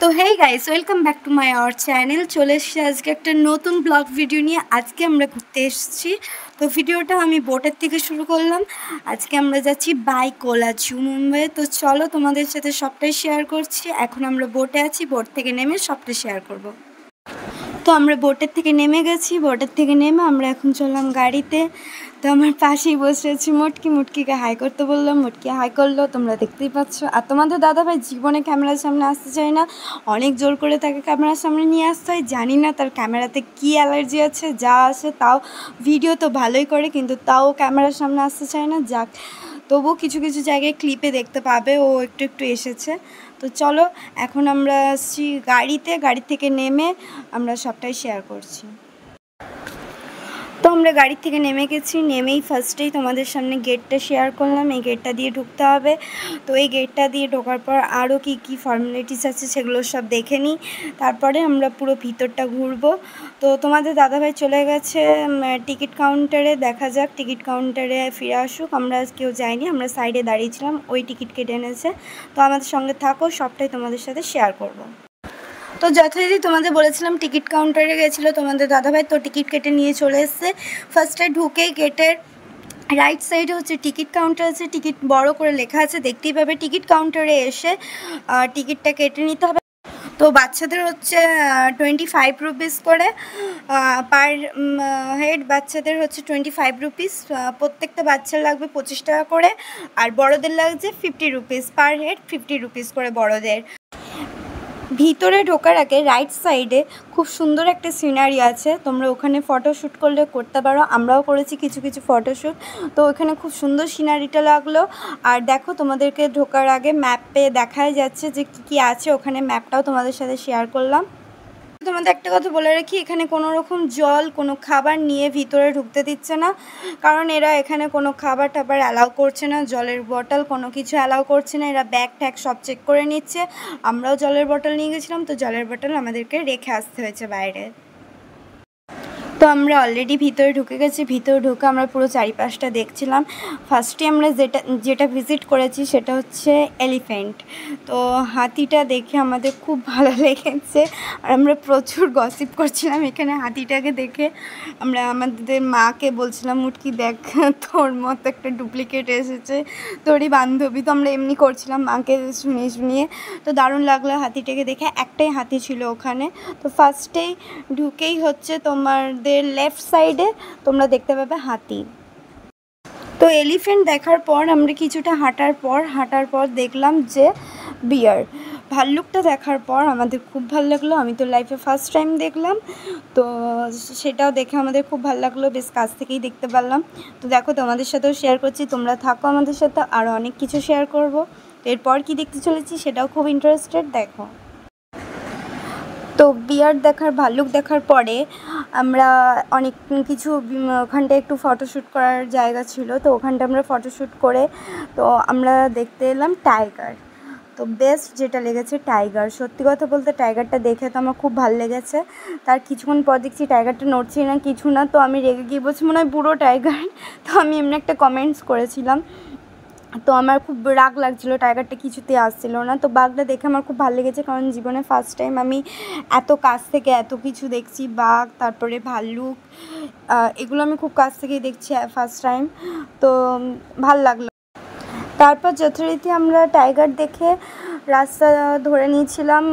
তো hey guys, welcome back to my our channel. চলে এসেছি আজকে একটা নতুন ব্লগ ভিডিও নিয়ে। আজকে আমরা ঘুরতে এসেছি। তো ভিডিওটা আমি বোটের থেকে শুরু করলাম। আজকে আমরা যাচ্ছি বাই কোলা জু, মুম্বাই। তো চলো তোমাদের সাথে সবটাই শেয়ার করছি। এখন আমরা বোটে আছি, বোট থেকে নেমে সবটাই শেয়ার করব। তো আমরা বোটের থেকে নেমে গেছি। বোটের থেকে নেমে আমরা এখন চললাম গাড়িতে। তো আমার পাশেই বসে আছি মুটকি। মুটকিকে হাই করতে বললাম, মুটকি হাই করলো, তোমরা দেখতেই পাচ্ছ। আর তোমাদের দাদাভাই জীবনে ক্যামেরার সামনে আসতে চায় না, অনেক জোর করে তাকে ক্যামেরার সামনে নিয়ে আসতে হয়। জানি না তার ক্যামেরাতে কী অ্যালার্জি আছে, যা আসে তাও ভিডিও তো ভালোই করে, কিন্তু তাও ক্যামেরার সামনে আসতে চায় না। যাক, তবুও কিছু কিছু জায়গায় ক্লিপে দেখতে পাবে ও একটু একটু এসেছে। তো চলো এখন আমরা আসছি গাড়িতে। গাড়ি থেকে নেমে আমরা সবটাই শেয়ার করছি। তো আমরা গাড়ি থেকে নেমে গেছি। নেমেই ফার্স্টেই তোমাদের সামনে গেটটা শেয়ার করলাম। এই গেটটা দিয়ে ঢুকতে হবে। তো এই গেটটা দিয়ে ঢোকার পর আরও কী কী ফর্মালিটিস আছে সেগুলো সব দেখে নিই, তারপরে আমরা পুরো ভিতরটা ঘুরবো। তো তোমাদের দাদাভাই চলে গেছে টিকিট কাউন্টারে। দেখা যাক টিকিট কাউন্টারে ফিরে আসুক। আমরা কেউ যাইনি, আমরা সাইডে দাঁড়িয়েছিলাম, ওই টিকিট কেটে এনেছে। তো আমাদের সঙ্গে থাকো, সবটাই তোমাদের সাথে শেয়ার করব। তো যথারীতি তোমাদের বলেছিলাম টিকিট কাউন্টারে গেছিলো তোমাদের দাদাভাই, তো টিকিট কেটে নিয়ে চলে এসছে। ফার্স্টে ঢুকেই গেটের রাইট সাইডে হচ্ছে টিকিট কাউন্টার আছে, টিকিট বড় করে লেখা আছে, দেখতেই পাবে। টিকিট কাউন্টারে এসে টিকিটটা কেটে নিতে হবে। তো বাচ্চাদের হচ্ছে 25 রুপিস করে পার হেড। বাচ্চাদের হচ্ছে 25 রুপিস, প্রত্যেকটা বাচ্চার লাগবে 25 টাকা করে। আর বড়দের লাগছে 50 রুপিস পার হেড, 50 রুপিস করে বড়দের। ভিতরে ঢোকার আগে রাইট সাইডে খুব সুন্দর একটা সিনারি আছে, তোমরা ওখানে ফটোশ্যুট করলে করতে পারো। আমরাও করেছি কিছু কিছু ফটোশ্যুট। তো ওখানে খুব সুন্দর সিনারিটা লাগলো। আর দেখো, তোমাদেরকে ঢোকার আগে ম্যাপে দেখাই যাচ্ছে যে কী কী আছে ওখানে। ম্যাপটাও তোমাদের সাথে শেয়ার করলাম। তোমাদের একটা কথা বলে রাখি, এখানে কোনো রকম জল, কোনো খাবার নিয়ে ভিতরে ঢুকতে দিচ্ছে না, কারণ এরা এখানে কোনো খাবার টাবার অ্যালাউ করছে না, জলের বটল কোনো কিছু অ্যালাউ করছে না। এরা ব্যাগ ট্যাগ সব চেক করে নিচ্ছে। আমরাও জলের বটল নিয়ে গেছিলাম, তো জলের বটল আমাদেরকে রেখে আসতে হয়েছে বাইরে। তো আমরা অলরেডি ভিতরে ঢুকে গেছি। ভিতরে ঢুকে আমরা পুরো চারিপাশটা দেখছিলাম। ফার্স্টে আমরা যেটা ভিজিট করেছি সেটা হচ্ছে এলিফ্যান্ট। তো হাতিটা দেখে আমাদের খুব ভালো লেগেছে, আর আমরা প্রচুর গসিপ করছিলাম এখানে হাতিটাকে দেখে। আমরা আমাদের মাকে বলছিলাম, মুটকি দেখ তোর মতো একটা ডুপ্লিকেট এসেছে, তোরই বান্ধবী। তো আমরা এমনি করছিলাম মাকে শুনিয়ে শুনিয়ে। তো দারুণ লাগলো হাতিটাকে দেখে। একটাই হাতি ছিল ওখানে। তো ফার্স্টেই ঢুকেই হচ্ছে তোমাদের লেফট সাইডে তোমরা দেখতে পাবে হাতি। তো এলিফ্যান্ট দেখার পর আমরা কিছুটা হাঁটার পর দেখলাম যে বিয়ার। ভাল্লুকটা দেখার পর আমাদের খুব ভালো লাগলো। আমি তো লাইফে ফার্স্ট টাইম দেখলাম, তো সেটাও দেখে আমাদের খুব ভালো লাগলো, বেশ কাছ থেকেই দেখতে পারলাম। তো দেখো, তোমাদের সাথেও শেয়ার করছি, তোমরা থাকো আমাদের সাথে, আরও অনেক কিছু শেয়ার করব। এরপর কি দেখতে চলেছি সেটাও খুব ইন্টারেস্টেড, দেখো। তো বিয়ার দেখার, ভাল্লুক দেখার পরে আমরা অনেক কিছু ওখানটায় একটু ফটোশ্যুট করার জায়গা ছিল, তো ওখানটা আমরা ফটোশ্যুট করে তো আমরা দেখতে এলাম টাইগার। তো বেস্ট যেটা লেগেছে টাইগার। সত্যি কথা বলতে টাইগারটা দেখে তো আমার খুব ভালো লেগেছে। তার কিছুক্ষণ পর দেখছি টাইগারটা নড়ছেই না, কিছু না। তো আমি রেগে গিয়ে বলছি মনে হয় বুড়ো টাইগার। তো আমি এমনি একটা কমেন্টস করেছিলাম। তো আমার খুব রাগ লাগছিলো, টাইগারটা কিছুতেই আসছিল না। তো বাঘটা দেখে আমার খুব ভালো লেগেছে, কারণ জীবনে ফার্স্ট টাইম আমি এত কাছ থেকে এত কিছু দেখছি। বাঘ, তারপরে ভাল্লুক, এগুলো আমি খুব কাছ থেকেই দেখছি ফার্স্ট টাইম। তো ভাল লাগলো। তারপর যথারীতি আমরা টাইগার দেখে রাস্তা ধরে নিয়েছিলাম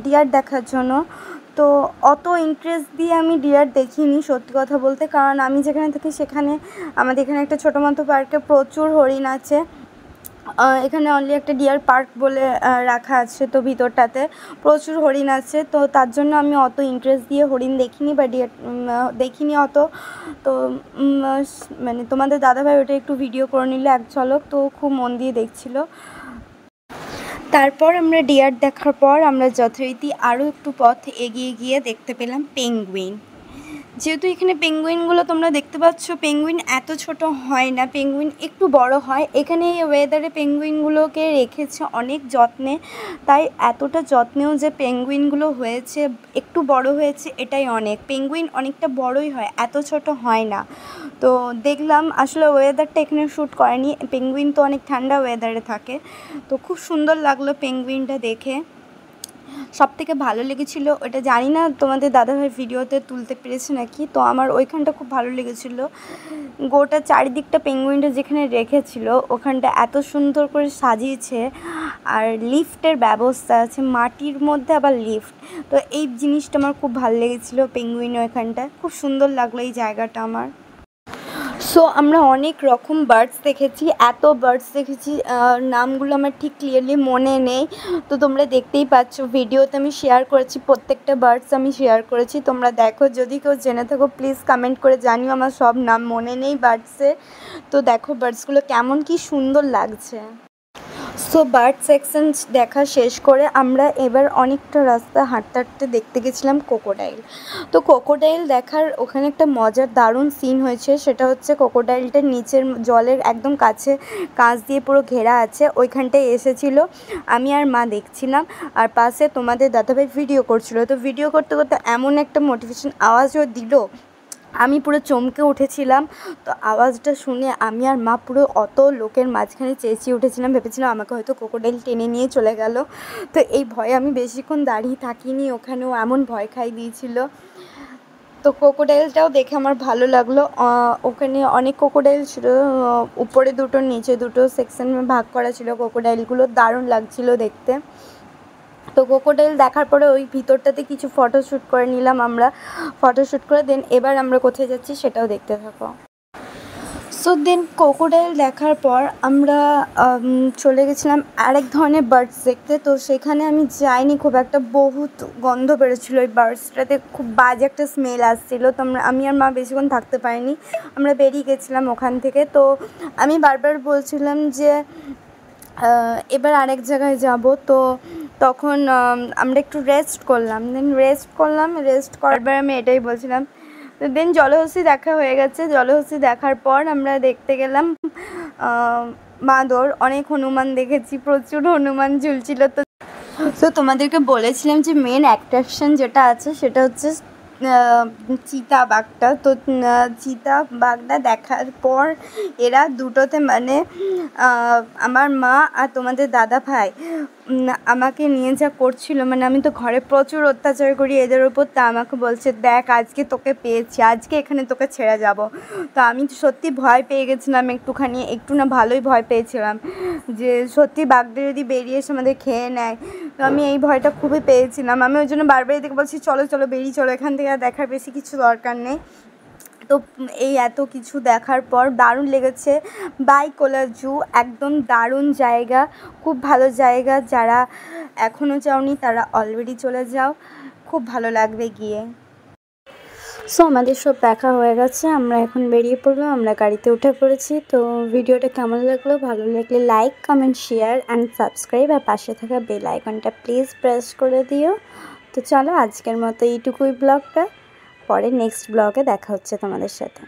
ডিয়ার দেখার জন্য। তো অত ইন্টারেস্ট দিয়ে আমি ডিয়ার দেখিনি সত্যি কথা বলতে, কারণ আমি যেখানে থাকি সেখানে আমাদের এখানে একটা ছোটো মতো পার্কে প্রচুর হরিণ আছে। এখানে অনলি একটা ডিয়ার পার্ক বলে রাখা আছে, তো ভিতরটাতে প্রচুর হরিণ আছে। তো তার জন্য আমি অত ইন্টারেস্ট দিয়ে হরিণ দেখিনি বা ডিয়ার দেখিনি অত। তো মানে তোমাদের দাদাভাই ওটা একটু ভিডিও করে নিলে এক ঝলক, তো খুব মন দিয়ে দেখছিল। তারপর আমরা ডিয়ার দেখার পর আমরা যথারীতি আরও একটু পথ এগিয়ে গিয়ে দেখতে পেলাম পেঙ্গুইন। যেহেতু এখানে পেঙ্গুইনগুলো তোমরা দেখতে পাচ্ছ, পেঙ্গুইন এত ছোট হয় না, পেঙ্গুইন একটু বড় হয়। এখানে এই ওয়েদারে পেঙ্গুইনগুলোকে রেখেছে অনেক যত্নে, তাই এতটা যত্নেও যে পেঙ্গুইনগুলো হয়েছে, একটু বড় হয়েছে, এটাই অনেক। পেঙ্গুইন অনেকটা বড়ই হয়, এত ছোট হয় না। তো দেখলাম আসলে ওয়েদারটা এখানে শ্যুট করেনি, পেঙ্গুইন তো অনেক ঠান্ডা ওয়েদারে থাকে। তো খুব সুন্দর লাগলো পেঙ্গুইনটা দেখে। সবথেকে ভালো লেগেছিলো, ওটা জানি না তোমাদের দাদাভাই ভিডিওতে তুলতে পেরেছে নাকি, তো আমার ওইখানটা খুব ভালো লেগেছিলো। গোটা চারিদিকটা পেঙ্গুইনটা যেখানে রেখেছিল ওখানটা এত সুন্দর করে সাজিয়েছে, আর লিফটের ব্যবস্থা আছে, মাটির মধ্যে আবার লিফট। তো এই জিনিসটা আমার খুব ভালো লেগেছিলো, পেঙ্গুইন ওইখানটা খুব সুন্দর লাগলো এই জায়গাটা আমার। সো আমরা অনেক রকম বার্ডস দেখেছি, এত বার্ডস দেখেছি, নামগুলো আমার ঠিক ক্লিয়ারলি মনে নেই। তো তোমরা দেখতেই পাচ্ছ ভিডিওতে আমি শেয়ার করেছি, প্রত্যেকটা বার্ডস আমি শেয়ার করেছি, তোমরা দেখো। যদি কেউ জেনে থাকো প্লিজ কমেন্ট করে জানিও, আমার সব নাম মনে নেই বার্ডসের। তো দেখো বার্ডসগুলো কেমন কি সুন্দর লাগছে। সো বার্ড সেকশন দেখা শেষ করে আমরা এবার অনেকটা রাস্তা হাঁটতে হাঁটতে দেখতে গেছিলাম ক্রোকোডাইল। তো ক্রোকোডাইল দেখার ওখানে একটা মজার দারুণ সিন হয়েছে, সেটা হচ্ছে ক্রোকোডাইলটার নিচের জলের একদম কাছে কাঁচ দিয়ে পুরো ঘেরা আছে, ওইখানটায় এসেছিলো। আমি আর মা দেখছিলাম, আর পাশে তোমাদের দাদাভাই ভিডিও করছিলো। তো ভিডিও করতে করতে এমন একটা মোটিভেশন আওয়াজও দিল, আমি পুরো চমকে উঠেছিলাম। তো আওয়াজটা শুনে আমি আর মা পুরো অত লোকের মাঝখানে চেঁচিয়ে উঠেছিলাম, ভেবেছিলাম আমাকে হয়তো ক্রোকোডাইল টেনে নিয়ে চলে গেল। তো এই ভয়ে আমি বেশিক্ষণ দাঁড়িয়ে থাকিনি, ওখানেও এমন ভয় খাই দিয়েছিল। তো ক্রোকোডাইলটাও দেখে আমার ভালো লাগলো। ওখানে অনেক ক্রোকোডাইল ছিল, উপরে দুটো নিচে দুটো সেকশনে ভাগ করা ছিল ক্রোকোডাইলগুলো, দারুণ লাগছিল দেখতে। তো ক্রোকোডাইল দেখার পরে ওই ভিতরটাতে কিছু ফটোশ্যুট করে নিলাম আমরা, ফটোশ্যুট করে দেন এবার আমরা কোথায় যাচ্ছি সেটাও দেখতে থাকো। সো দেন ক্রোকোডাইল দেখার পর আমরা চলে গেছিলাম আরেক ধরনের বার্ডস দেখতে। তো সেখানে আমি যাইনি, খুব একটা বহুত গন্ধ বেরোচ্ছিলো ওই বার্ডসটাতে, খুব বাজে একটা স্মেল আসছিলো। তো আমি আর মা বেশিক্ষণ থাকতে পারিনি, আমরা বেরিয়ে গেছিলাম ওখান থেকে। তো আমি বারবার বলছিলাম যে এবার আরেক জায়গায় যাব। তো তখন আমরা একটু রেস্ট করলাম, রেস্ট করার পর আমি এটাই বলছিলাম। তো দেন জলহস্তি দেখা হয়ে গেছে, জলহস্তি দেখার পর আমরা দেখতে গেলাম বাঁদর, অনেক হনুমান দেখেছি, প্রচুর হনুমান ঝুলছিল। তো তোমাদেরকে বলেছিলাম যে মেন অ্যাট্রাকশন যেটা আছে সেটা হচ্ছে চিতাবাঘটা। তো চিতাবাঘটা দেখার পর এরা দুটোতে মানে আমার মা আর তোমাদের দাদা ভাই আমাকে নিয়ে যা করছিল, মানে আমি তো ঘরে প্রচুর অত্যাচার করি এদের ওপর, তা আমাকে বলছে দেখ আজকে তোকে পেয়েছি, আজকে এখানে তোকে ছেড়ে যাব। তো আমি সত্যি ভয় পেয়ে গেছিলাম একটুখানি, একটু না ভালোই ভয় পেয়েছিলাম যে সত্যি বাঘটা যদি বেরিয়ে এসে আমাদের খেয়ে নেয়। তো আমি এই ভয়টা খুবই পেয়েছিলাম, আমি ওই জন্য বারবার এদিকে বলছি চলো চলো বেরিয়ে চলো এখান থেকে, আর দেখার বেশি কিছু দরকার নেই। তো এই এত কিছু দেখার পর দারুণ লেগেছে। বাইকোলা জু একদম দারুণ জায়গা, খুব ভালো জায়গা, যারা এখনও যাওনি তারা অলরেডি চলে যাও, খুব ভালো লাগবে গিয়ে। সো আমাদের সব দেখা হয়ে গেছে, আমরা এখন বেরিয়ে পড়লাম, আমরা গাড়িতে উঠে পড়েছি। তো ভিডিওটা কেমন লাগলো, ভালো লাগলে like comment share and subscribe, আর পাশে থাকা বেল আইকনটা প্লিজ প্রেস করে দিও। তো চলো আজকের মতো এইটুকুই ব্লগটা, পরে নেক্সট ব্লগে দেখা হচ্ছে তোমাদের সাথে।